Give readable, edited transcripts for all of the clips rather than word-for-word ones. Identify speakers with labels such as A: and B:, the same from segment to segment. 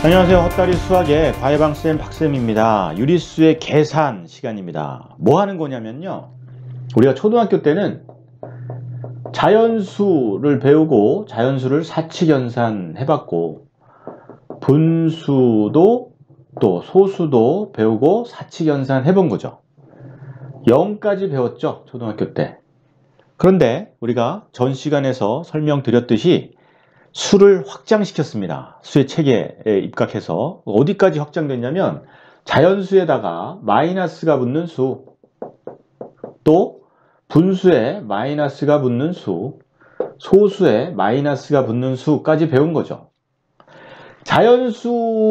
A: 안녕하세요. 헛다리 수학의 과외방쌤 박쌤입니다. 유리수의 계산 시간입니다. 뭐 하는 거냐면요, 우리가 초등학교 때는 자연수를 배우고 자연수를 사칙연산 해봤고, 분수도 또 소수도 배우고 사칙연산 해본 거죠. 0까지 배웠죠, 초등학교 때. 그런데 우리가 전 시간에서 설명드렸듯이 수를 확장시켰습니다. 수의 체계에 입각해서 어디까지 확장됐냐면, 자연수에다가 마이너스가 붙는 수, 또 분수에 마이너스가 붙는 수, 소수에 마이너스가 붙는 수까지 배운 거죠. 자연수와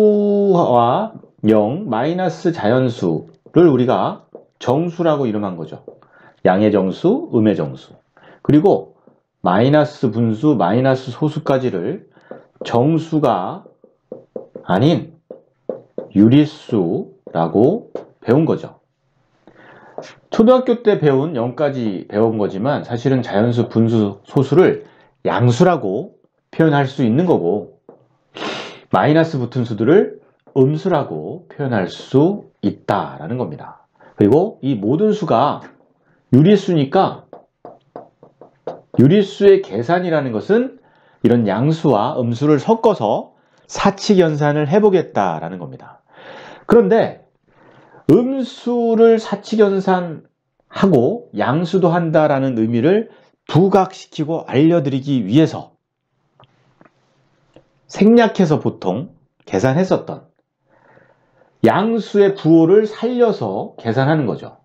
A: 0, 마이너스 자연수를 우리가 정수라고 이름한 거죠. 양의 정수, 음의 정수. 그리고 마이너스 분수, 마이너스 소수까지를 정수가 아닌 유리수라고 배운 거죠. 초등학교 때 배운 0까지 배운 거지만, 사실은 자연수, 분수, 소수를 양수라고 표현할 수 있는 거고, 마이너스 붙은 수들을 음수라고 표현할 수 있다라는 겁니다. 그리고 이 모든 수가 유리수니까, 유리수의 계산이라는 것은 이런 양수와 음수를 섞어서 사칙연산을 해보겠다라는 겁니다. 그런데 음수를 사칙연산하고 양수도 한다라는 의미를 부각시키고 알려드리기 위해서 생략해서 보통 계산했었던 양수의 부호를 살려서 계산하는 거죠.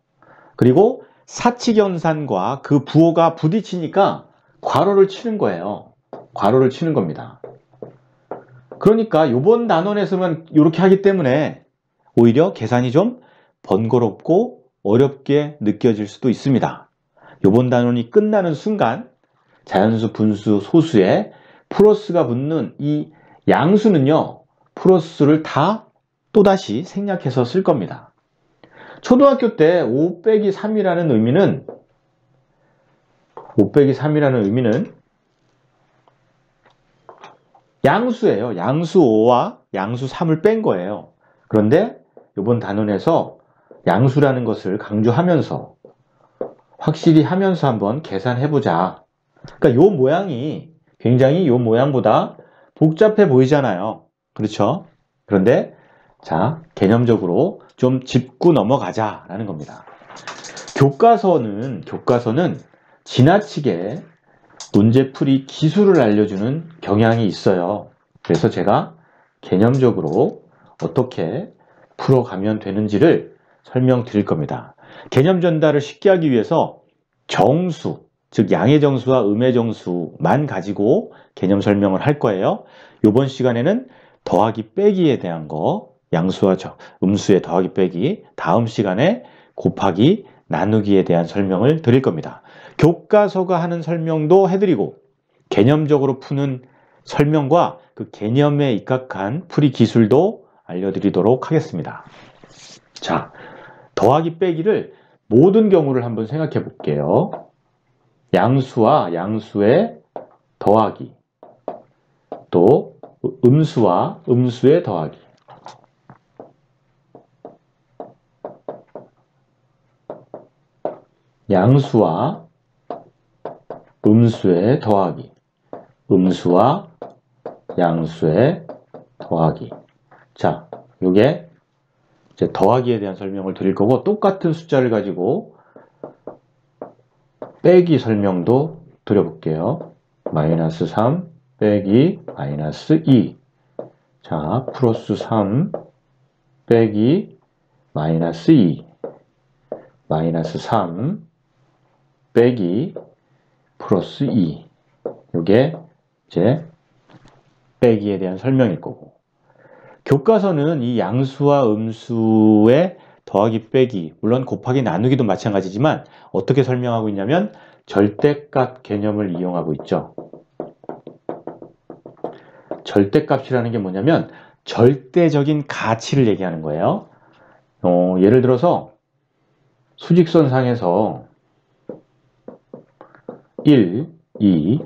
A: 그리고 사칙연산과 그 부호가 부딪히니까 괄호를 치는 거예요. 괄호를 치는 겁니다. 그러니까 이번 단원에서만 이렇게 하기 때문에 오히려 계산이 좀 번거롭고 어렵게 느껴질 수도 있습니다. 이번 단원이 끝나는 순간 자연수, 분수, 소수에 플러스가 붙는 이 양수는요, 플러스를 다 또다시 생략해서 쓸 겁니다. 초등학교 때 5 빼기 3이라는 의미는, 5 빼기 3이라는 의미는 양수예요. 양수 5와 양수 3을 뺀 거예요. 그런데 이번 단원에서 양수라는 것을 강조하면서 확실히 하면서 한번 계산해보자. 그러니까 요 모양이 굉장히 요 모양보다 복잡해 보이잖아요. 그렇죠? 그런데 자, 개념적으로 좀 짚고 넘어가자라는 겁니다. 교과서는 지나치게 문제풀이 기술을 알려주는 경향이 있어요. 그래서 제가 개념적으로 어떻게 풀어가면 되는지를 설명드릴 겁니다. 개념 전달을 쉽게 하기 위해서 정수, 즉 양의 정수와 음의 정수만 가지고 개념 설명을 할 거예요. 이번 시간에는 더하기 빼기에 대한 거, 양수와 음수의 더하기 빼기, 다음 시간에 곱하기 나누기에 대한 설명을 드릴 겁니다. 교과서가 하는 설명도 해드리고, 개념적으로 푸는 설명과 그 개념에 입각한 풀이 기술도 알려드리도록 하겠습니다. 자, 더하기 빼기를 모든 경우를 한번 생각해 볼게요. 양수와 양수의 더하기, 또 음수와 음수의 더하기, 양수와 음수의 더하기, 음수와 양수의 더하기. 자, 요게 이제 더하기에 대한 설명을 드릴 거고, 똑같은 숫자를 가지고 빼기 설명도 드려볼게요. 마이너스 3 빼기 마이너스 2. 자, 플러스 3 빼기 마이너스 2. 마이너스 3 빼기 플러스 2. 요게 이제 빼기에 대한 설명일 거고, 교과서는 이 양수와 음수의 더하기 빼기, 물론 곱하기 나누기도 마찬가지지만 어떻게 설명하고 있냐면 절대값 개념을 이용하고 있죠. 절대값이라는 게 뭐냐면 절대적인 가치를 얘기하는 거예요. 예를 들어서 수직선상에서 1, 2,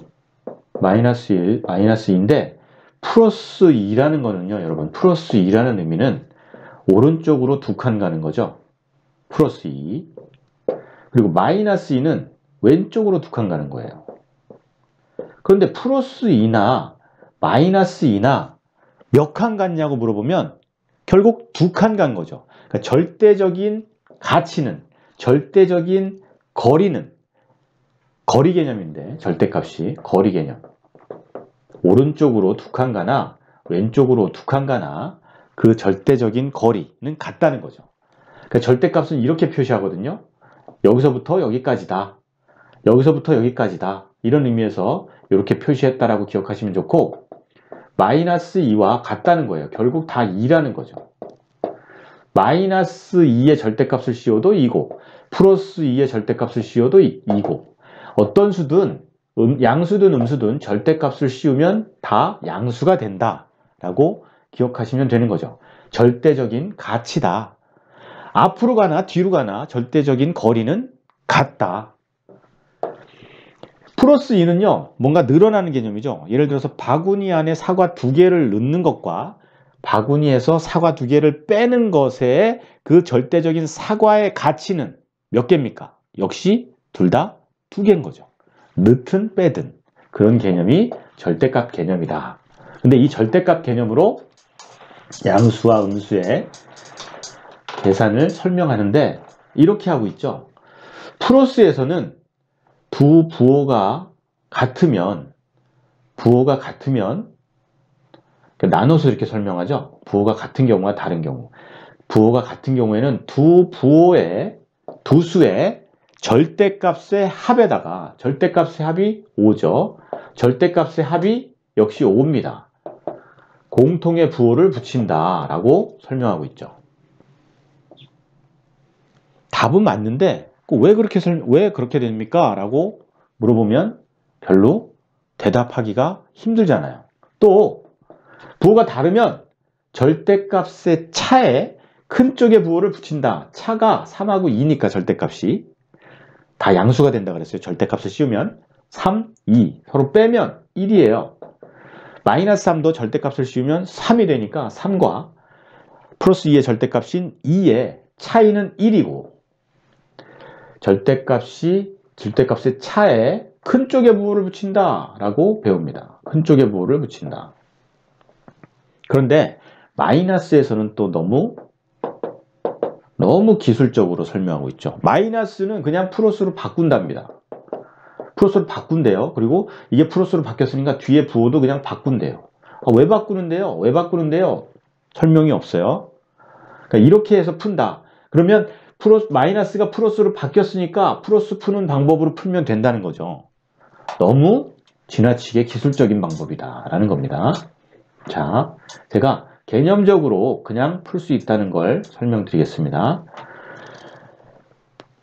A: 마이너스 1, 마이너스 2인데 플러스 2라는 거는요, 여러분, 플러스 2라는 의미는 오른쪽으로 2칸 가는 거죠. 플러스 2. 그리고 마이너스 2는 왼쪽으로 2칸 가는 거예요. 그런데 플러스 2나 마이너스 2나 몇 칸 갔냐고 물어보면 결국 2칸 간 거죠. 그러니까 절대적인 가치는, 절대적인 거리는, 거리 개념인데, 절대값이 거리 개념. 오른쪽으로 2칸 가나 왼쪽으로 2칸 가나 그 절대적인 거리는 같다는 거죠. 그러니까 절대값은 이렇게 표시하거든요. 여기서부터 여기까지다. 여기서부터 여기까지다. 이런 의미에서 이렇게 표시했다라고 기억하시면 좋고, 마이너스 2와 같다는 거예요. 결국 다 2라는 거죠. 마이너스 2의 절대값을 씌워도 2고 플러스 2의 절대값을 씌워도 2고 어떤 수든 양수든 음수든 절대값을 씌우면 다 양수가 된다 라고 기억하시면 되는 거죠. 절대적인 가치다. 앞으로 가나 뒤로 가나 절대적인 거리는 같다. 플러스 2는요, 뭔가 늘어나는 개념이죠. 예를 들어서 바구니 안에 사과 2개를 넣는 것과 바구니에서 사과 2개를 빼는 것의 그 절대적인 사과의 가치는 몇 개입니까? 역시 둘 다 2개인 거죠. 넣든 빼든 그런 개념이 절대값 개념이다. 근데 이 절대값 개념으로 양수와 음수의 계산을 설명하는데 이렇게 하고 있죠. 플러스에서는 두 부호가 같으면 나눠서 이렇게 설명하죠. 부호가 같은 경우와 다른 경우. 부호가 같은 경우에는 두 수의 절대값의 합에다가 절대값의 합이 5죠. 절대값의 합이 역시 5입니다. 공통의 부호를 붙인다 라고 설명하고 있죠. 답은 맞는데 왜 그렇게 됩니까? 라고 물어보면 별로 대답하기가 힘들잖아요. 또 부호가 다르면 절대값의 차에 큰 쪽의 부호를 붙인다. 차가 3하고 2니까 절대값이 다 양수가 된다 그랬어요. 절대값을 씌우면 3, 2 서로 빼면 1이에요. 마이너스 3도 절대값을 씌우면 3이 되니까 3과 플러스 2의 절대값인 2의 차이는 1이고 절대값의 차에 큰 쪽의 부호를 붙인다 라고 배웁니다. 큰 쪽의 부호를 붙인다. 그런데 마이너스에서는 또 너무 기술적으로 설명하고 있죠. 마이너스는 그냥 플러스로 바꾼답니다. 플러스로 바꾼대요. 그리고 이게 플러스로 바뀌었으니까 뒤에 부호도 그냥 바꾼대요. 왜 바꾸는데요? 왜 바꾸는데요? 설명이 없어요. 그러니까 이렇게 해서 푼다. 그러면 마이너스가 플러스로 바뀌었으니까 플러스 푸는 방법으로 풀면 된다는 거죠. 너무 지나치게 기술적인 방법이다 라는 겁니다. 자, 제가 개념적으로 그냥 풀 수 있다는 걸 설명드리겠습니다.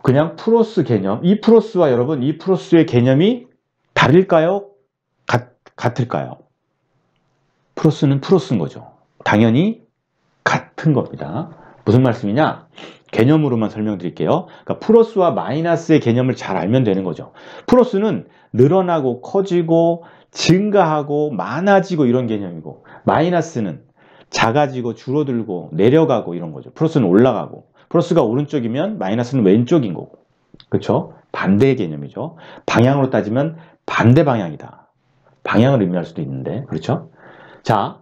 A: 그냥 플러스 개념, 이 플러스와 여러분 이 플러스의 개념이 다를까요? 같을까요? 플러스는 플러스인 거죠. 당연히 같은 겁니다. 무슨 말씀이냐? 개념으로만 설명드릴게요. 그러니까 플러스와 마이너스의 개념을 잘 알면 되는 거죠. 플러스는 늘어나고 커지고 증가하고 많아지고 이런 개념이고, 마이너스는 작아지고 줄어들고 내려가고 이런 거죠. 플러스는 올라가고, 플러스가 오른쪽이면 마이너스는 왼쪽인 거고, 그렇죠? 반대의 개념이죠. 방향으로 따지면 반대 방향이다. 방향을 의미할 수도 있는데, 그렇죠? 자,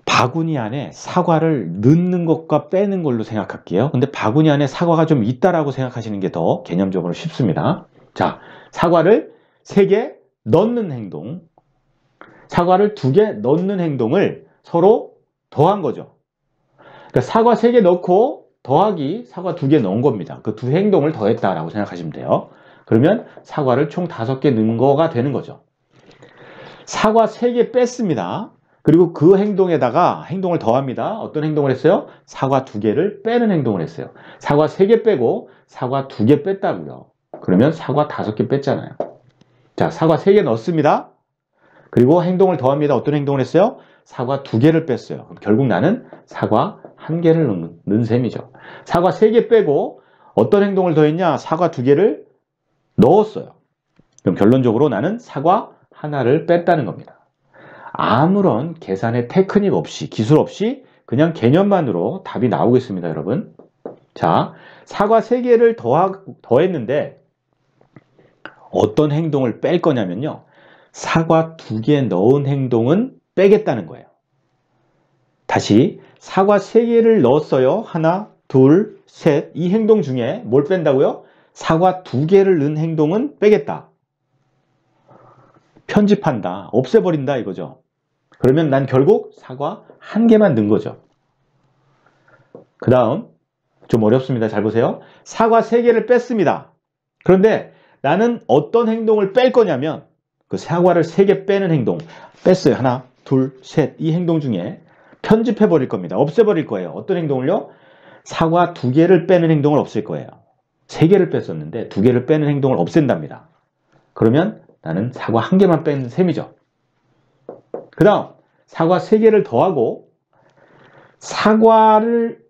A: 바구니 안에 사과를 넣는 것과 빼는 걸로 생각할게요. 근데 바구니 안에 사과가 좀 있다라고 생각하시는 게 더 개념적으로 쉽습니다. 자, 사과를 3개 넣는 행동, 사과를 2개 넣는 행동을 서로 더한 거죠. 그러니까 사과 3개 넣고 더하기 사과 2개 넣은 겁니다. 그 두 행동을 더했다라고 생각하시면 돼요. 그러면 사과를 총 5개 넣은 거가 되는 거죠. 사과 3개 뺐습니다. 그리고 그 행동에다가 행동을 더합니다. 어떤 행동을 했어요? 사과 2개를 빼는 행동을 했어요. 사과 3개 빼고 사과 2개 뺐다고요. 그러면 사과 5개 뺐잖아요. 자, 사과 3개 넣습니다. 그리고 행동을 더합니다. 어떤 행동을 했어요? 사과 2개를 뺐어요. 그럼 결국 나는 사과 1개를 넣은 셈이죠. 사과 3개 빼고 어떤 행동을 더했냐? 사과 2개를 넣었어요. 그럼 결론적으로 나는 사과 1를 뺐다는 겁니다. 아무런 계산의 테크닉 없이, 기술 없이 그냥 개념만으로 답이 나오겠습니다, 여러분. 자, 사과 3개를 더했는데 어떤 행동을 뺄 거냐면요. 사과 2개 넣은 행동은 빼겠다는 거예요. 다시 사과 3개를 넣었어요. 하나, 둘, 셋. 이 행동 중에 뭘 뺀다고요? 사과 2개를 넣은 행동은 빼겠다. 편집한다. 없애버린다 이거죠. 그러면 난 결국 사과 1개만 넣은 거죠. 그 다음 좀 어렵습니다. 잘 보세요. 사과 3개를 뺐습니다. 그런데 나는 어떤 행동을 뺄 거냐면 그 사과를 3개 빼는 행동 뺐어요. 하나, 둘, 셋. 이 행동 중에 편집해 버릴 겁니다. 없애버릴 거예요. 어떤 행동을요? 사과 2개를 빼는 행동을 없앨 거예요. 3개를 뺐었는데 2개를 빼는 행동을 없앤답니다. 그러면 나는 사과 1개만 뺀 셈이죠. 그 다음 사과 3개를 더하고 사과를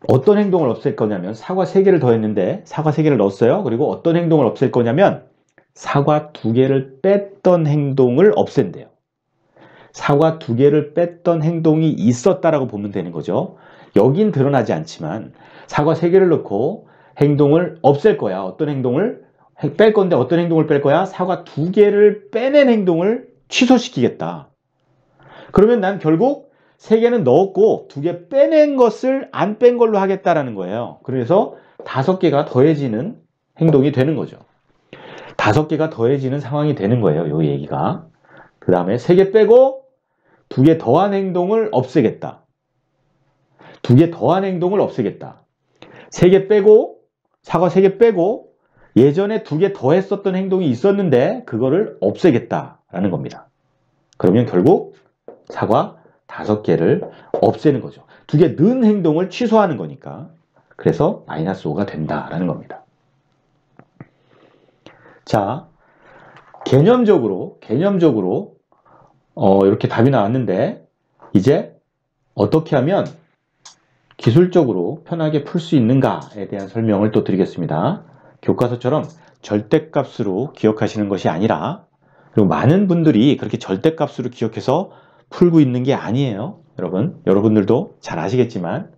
A: 어떤 행동을 없앨 거냐면 사과 3개를 더했는데 사과 3개를 넣었어요. 그리고 어떤 행동을 없앨 거냐면 사과 2개를 뺐던 행동을 없앤대요. 사과 2개를 뺐던 행동이 있었다라고 보면 되는 거죠. 여긴 드러나지 않지만 사과 3개를 넣고 행동을 없앨 거야. 어떤 행동을 뺄 건데 어떤 행동을 뺄 거야? 사과 2개를 빼낸 행동을 취소시키겠다. 그러면 난 결국 3개는 넣었고 2개 빼낸 것을 안 뺀 걸로 하겠다라는 거예요. 그래서 5개가 더해지는 행동이 되는 거죠. 5개가 더해지는 상황이 되는 거예요. 이 얘기가. 그 다음에 3개 빼고 2개 더한 행동을 없애겠다. 2개 더한 행동을 없애겠다. 3개 빼고 사과 3개 빼고 예전에 2개 더 했었던 행동이 있었는데 그거를 없애겠다라는 겁니다. 그러면 결국 사과 5개를 없애는 거죠. 2개 넣은 행동을 취소하는 거니까. 그래서 마이너스 5가 된다라는 겁니다. 자, 개념적으로 이렇게 답이 나왔는데 이제 어떻게 하면 기술적으로 편하게 풀 수 있는가에 대한 설명을 또 드리겠습니다. 교과서처럼 절대값으로 기억하시는 것이 아니라 그리고 많은 분들이 그렇게 절대값으로 기억해서 풀고 있는 게 아니에요. 여러분들도 잘 아시겠지만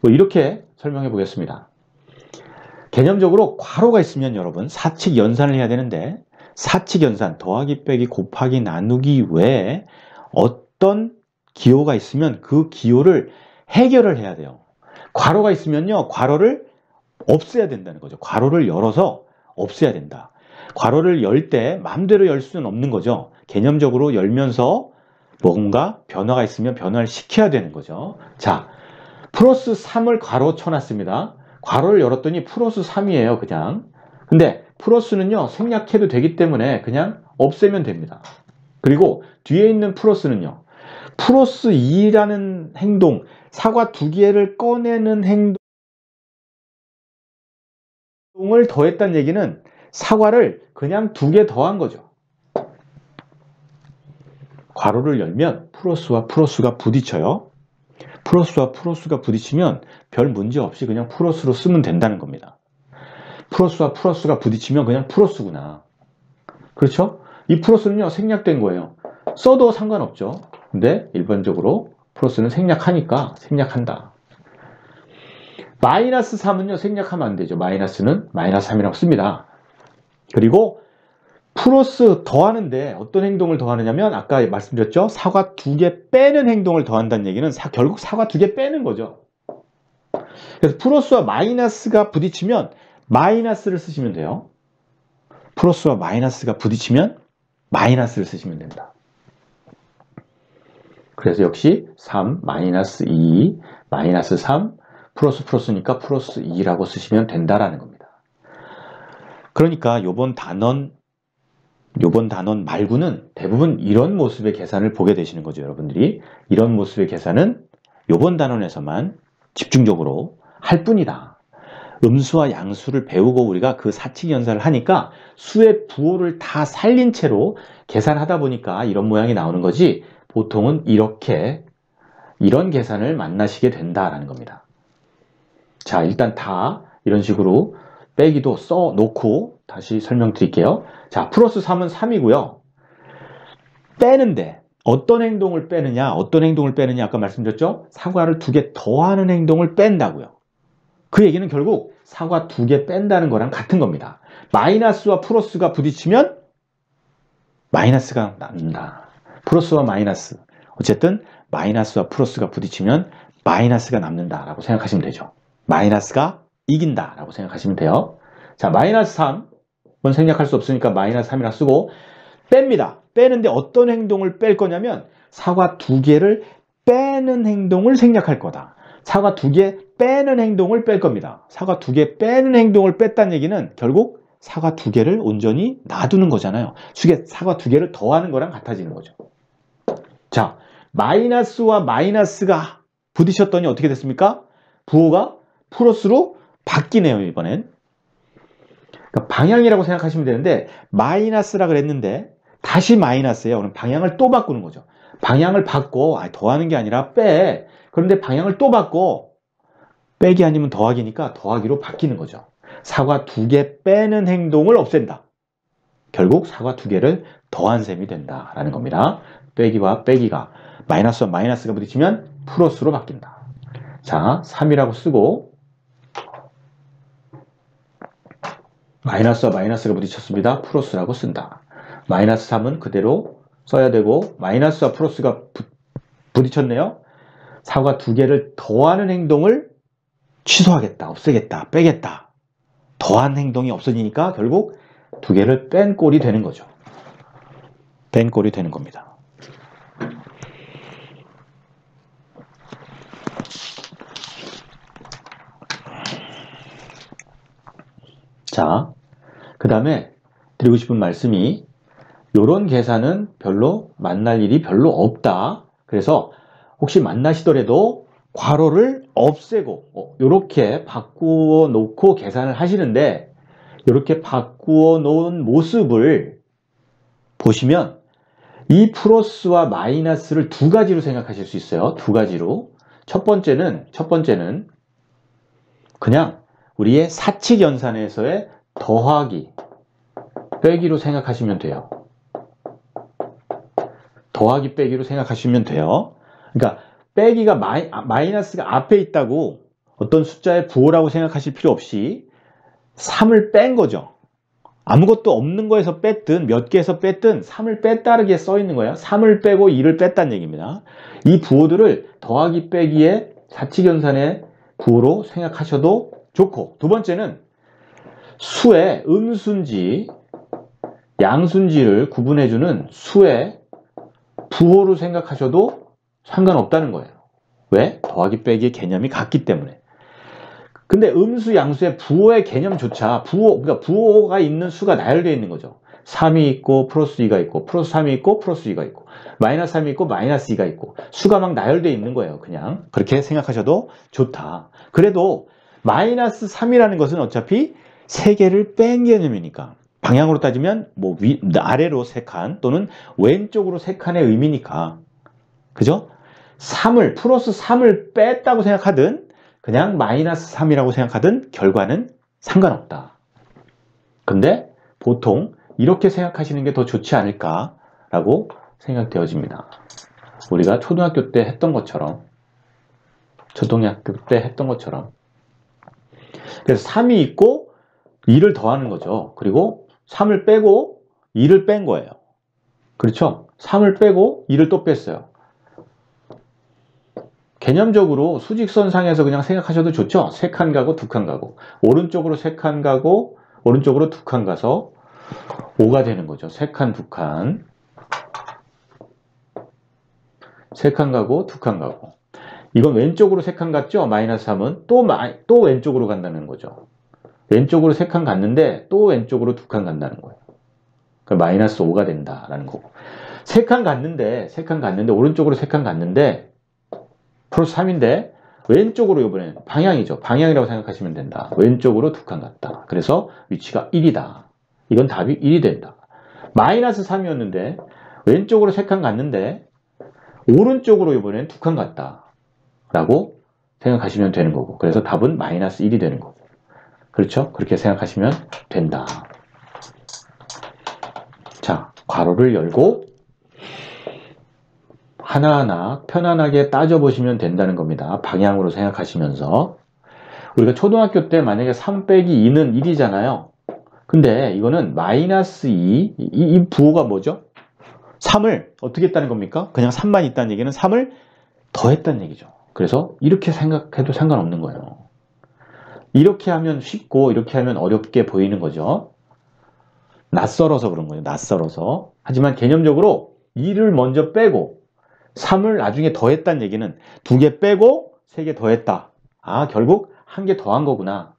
A: 이렇게 설명해 보겠습니다. 개념적으로 괄호가 있으면 여러분 사칙 연산을 해야 되는데 사칙 연산 더하기 빼기 곱하기 나누기 외에 어떤 기호가 있으면 그 기호를 해결을 해야 돼요. 괄호가 있으면요 괄호를 없애야 된다는 거죠. 괄호를 열어서 없애야 된다. 괄호를 열 때 마음대로 열 수는 없는 거죠. 개념적으로 열면서 뭔가 변화가 있으면 변화를 시켜야 되는 거죠. 자, 플러스 3을 괄호 쳐놨습니다. 괄호를 열었더니 플러스 3이에요. 그냥. 근데 플러스는요 생략해도 되기 때문에 그냥 없애면 됩니다. 그리고 뒤에 있는 플러스는요 플러스 2라는 행동, 사과 2개를 꺼내는 행동을 더했다는 얘기는 사과를 그냥 2개 더한 거죠. 괄호를 열면 플러스와 플러스가 부딪혀요. 플러스와 플러스가 부딪히면 별 문제 없이 그냥 플러스로 쓰면 된다는 겁니다. 플러스와 플러스가 부딪히면 그냥 플러스구나. 그렇죠? 이 플러스는요 생략된 거예요. 써도 상관없죠. 근데 일반적으로 플러스는 생략하니까 생략한다. 마이너스 3은요 생략하면 안 되죠. 마이너스는 마이너스 3이라고 씁니다. 그리고 플러스 더하는데 어떤 행동을 더하느냐면 아까 말씀드렸죠. 사과 2개 빼는 행동을 더한다는 얘기는 결국 사과 2개 빼는 거죠. 그래서 플러스와 마이너스가 부딪히면 마이너스를 쓰시면 돼요. 플러스와 마이너스가 부딪히면 마이너스를 쓰시면 된다. 그래서 역시 3, 마이너스 2, 마이너스 3, 플러스 플러스니까 플러스 2라고 쓰시면 된다라는 겁니다. 그러니까 요번 단원 말고는 대부분 이런 모습의 계산을 보게 되시는 거죠. 여러분들이 이런 모습의 계산은 요번 단원에서만 집중적으로 할 뿐이다. 음수와 양수를 배우고 우리가 그 사칙 연산을 하니까 수의 부호를 다 살린 채로 계산하다 보니까 이런 모양이 나오는 거지 보통은 이런 계산을 만나시게 된다라는 겁니다. 자, 일단 다 이런 식으로 빼기도 써놓고 다시 설명드릴게요. 자, 플러스 3은 3이고요. 빼는데 어떤 행동을 빼느냐? 어떤 행동을 빼느냐? 아까 말씀드렸죠? 사과를 2개 더하는 행동을 뺀다고요. 그 얘기는 결국 사과 2개 뺀다는 거랑 같은 겁니다. 마이너스와 플러스가 부딪히면 마이너스가 남는다. 플러스와 마이너스. 어쨌든 마이너스와 플러스가 부딪히면 마이너스가 남는다라고 생각하시면 되죠. 마이너스가 이긴다라고 생각하시면 돼요. 자, 마이너스 3은 생략할 수 없으니까 마이너스 3이라 쓰고 뺍니다. 빼는데 어떤 행동을 뺄 거냐면 사과 2개를 빼는 행동을 생략할 거다. 사과 2개 빼는 행동을 뺄 겁니다. 사과 2개 빼는 행동을 뺐다는 얘기는 결국 사과 2개를 온전히 놔두는 거잖아요. 사과 2개를 더하는 거랑 같아지는 거죠. 자, 마이너스와 마이너스가 부딪혔더니 어떻게 됐습니까? 부호가 플러스로 바뀌네요, 이번엔. 그러니까 방향이라고 생각하시면 되는데 마이너스라 그랬는데 다시 마이너스예요. 그럼 방향을 또 바꾸는 거죠. 방향을 바꿔 더하는 게 아니라 빼. 그런데 방향을 또 바꿔. 빼기 아니면 더하기니까 더하기로 바뀌는 거죠. 사과 2개 빼는 행동을 없앤다. 결국 사과 2개를 더한 셈이 된다라는 겁니다. 빼기와 빼기가 마이너스와 마이너스가 부딪히면 플러스로 바뀐다. 자, 3이라고 쓰고 마이너스와 마이너스가 부딪혔습니다. 플러스라고 쓴다. 마이너스 3은 그대로 써야 되고 마이너스와 플러스가 부딪혔네요. 사과 2개를 더하는 행동을 취소하겠다, 없애겠다, 빼겠다. 더한 행동이 없어지니까 결국 2개를 뺀 꼴이 되는 거죠. 뺀 꼴이 되는 겁니다. 자, 그 다음에 드리고 싶은 말씀이 이런 계산은 별로 만날 일이 별로 없다. 그래서 혹시 만나시더라도 괄호를 없애고 이렇게 바꾸어 놓고 계산을 하시는데 이렇게 바꾸어 놓은 모습을 보시면 이 플러스와 마이너스를 2가지로 생각하실 수 있어요. 2가지로. 첫 번째는 그냥 우리의 사칙연산에서의 더하기, 빼기로 생각하시면 돼요. 더하기, 빼기로 생각하시면 돼요. 그러니까 빼기가 마이너스가 앞에 있다고 어떤 숫자의 부호라고 생각하실 필요 없이 3을 뺀 거죠. 아무것도 없는 거에서 뺐든 몇 개에서 뺐든 3을 뺐다르게 써 있는 거예요. 3을 빼고 2를 뺐다는 얘기입니다. 이 부호들을 더하기, 빼기의 사칙연산의 부호로 생각하셔도 좋고, 두 번째는 수의 음수인지 양수인지를 구분해주는 수의 부호로 생각하셔도 상관없다는 거예요. 왜? 더하기, 빼기의 개념이 같기 때문에. 근데 음수, 양수의 부호의 개념조차 그러니까 부호가 있는 수가 나열되어 있는 거죠. 3이 있고 플러스 2가 있고 플러스 3이 있고 플러스 2가 있고 마이너스 3이 있고 마이너스 2가 있고 수가 막 나열되어 있는 거예요. 그냥 그렇게 생각하셔도 좋다. 그래도 마이너스 3이라는 것은 어차피 3개를 뺀 개념이니까 방향으로 따지면 뭐 아래로 3칸 또는 왼쪽으로 3칸의 의미니까, 그죠? 플러스 3을 뺐다고 생각하든 그냥 마이너스 3이라고 생각하든 결과는 상관없다. 근데 보통 이렇게 생각하시는 게 더 좋지 않을까라고 생각되어집니다. 우리가 초등학교 때 했던 것처럼 그래서 3이 있고 2를 더하는 거죠. 그리고 3을 빼고 2를 뺀 거예요. 그렇죠? 3을 빼고 2를 또 뺐어요. 개념적으로 수직선상에서 그냥 생각하셔도 좋죠. 3칸 가고 2칸 가고 오른쪽으로 3칸 가고 오른쪽으로 2칸 가서 5가 되는 거죠. 3칸 2칸 3칸 가고 2칸 가고 이건 왼쪽으로 3칸 갔죠. 마이너스 3은 또 왼쪽으로 간다는 거죠. 왼쪽으로 3칸 갔는데 또 왼쪽으로 2칸 간다는 거예요. 그러니까 마이너스 5가 된다라는 거고 3칸 갔는데 오른쪽으로 3칸 갔는데 플러스 3인데 왼쪽으로 이번엔 방향이죠. 방향이라고 생각하시면 된다. 왼쪽으로 2칸 갔다. 그래서 위치가 1이다. 이건 답이 1이 된다. 마이너스 3이었는데 왼쪽으로 3칸 갔는데 오른쪽으로 이번엔 2칸 갔다. 라고 생각하시면 되는 거고. 그래서 답은 마이너스 1이 되는 거고. 그렇죠? 그렇게 생각하시면 된다. 자, 괄호를 열고 하나하나 편안하게 따져보시면 된다는 겁니다. 방향으로 생각하시면서. 우리가 초등학교 때 만약에 3 빼기 2는 1이잖아요. 근데 이거는 마이너스 2, 이 부호가 뭐죠? 3을 어떻게 했다는 겁니까? 그냥 3만 있다는 얘기는 3을 더했다는 얘기죠. 그래서 이렇게 생각해도 상관없는 거예요. 이렇게 하면 쉽고 이렇게 하면 어렵게 보이는 거죠. 낯설어서 그런 거예요. 낯설어서. 하지만 개념적으로 2를 먼저 빼고 3을 나중에 더했다는 얘기는 2개 빼고 3개 더했다. 아, 결국 1개 더한 거구나.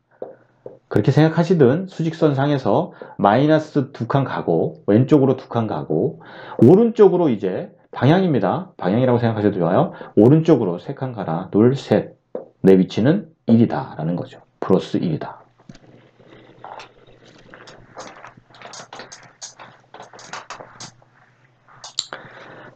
A: 그렇게 생각하시든 수직선상에서 마이너스 2칸 가고 왼쪽으로 2칸 가고 오른쪽으로 이제 방향입니다. 방향이라고 생각하셔도 좋아요. 오른쪽으로 3칸 가라. 둘, 셋. 내 위치는 1이다 라는 거죠. 플러스 1이다.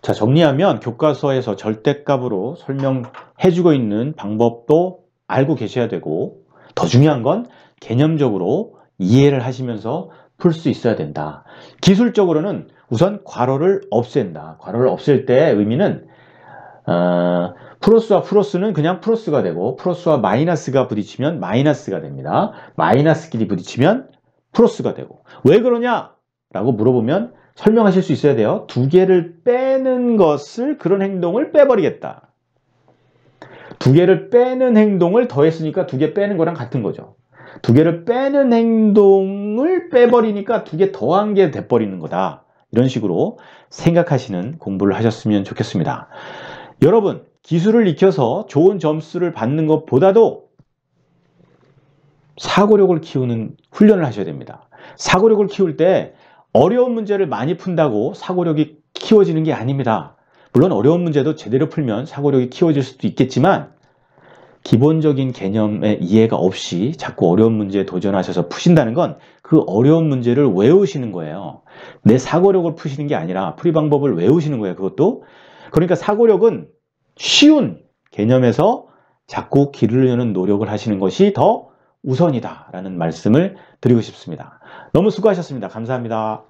A: 자, 정리하면 교과서에서 절대값으로 설명해주고 있는 방법도 알고 계셔야 되고 더 중요한 건 개념적으로 이해를 하시면서 풀 수 있어야 된다. 기술적으로는 우선 괄호를 없앤다. 괄호를 없앨 때의 의미는 플러스와 플러스는 그냥 플러스가 되고 플러스와 마이너스가 부딪히면 마이너스가 됩니다. 마이너스끼리 부딪히면 플러스가 되고 왜 그러냐? 라고 물어보면 설명하실 수 있어야 돼요. 2개를 빼는 것을 그런 행동을 빼버리겠다. 2개를 빼는 행동을 더했으니까 2개 빼는 거랑 같은 거죠. 2개를 빼는 행동을 빼버리니까 2개 더한 게 돼버리는 거다. 이런 식으로 생각하시는 공부를 하셨으면 좋겠습니다. 여러분, 기술을 익혀서 좋은 점수를 받는 것보다도 사고력을 키우는 훈련을 하셔야 됩니다. 사고력을 키울 때 어려운 문제를 많이 푼다고 사고력이 키워지는 게 아닙니다. 물론 어려운 문제도 제대로 풀면 사고력이 키워질 수도 있겠지만 기본적인 개념의 이해가 없이 자꾸 어려운 문제에 도전하셔서 푸신다는 건 그 어려운 문제를 외우시는 거예요. 내 사고력을 푸시는 게 아니라 풀이 방법을 외우시는 거예요. 그것도. 그러니까 사고력은 쉬운 개념에서 자꾸 기르려는 노력을 하시는 것이 더 우선이다 라는 말씀을 드리고 싶습니다. 너무 수고하셨습니다. 감사합니다.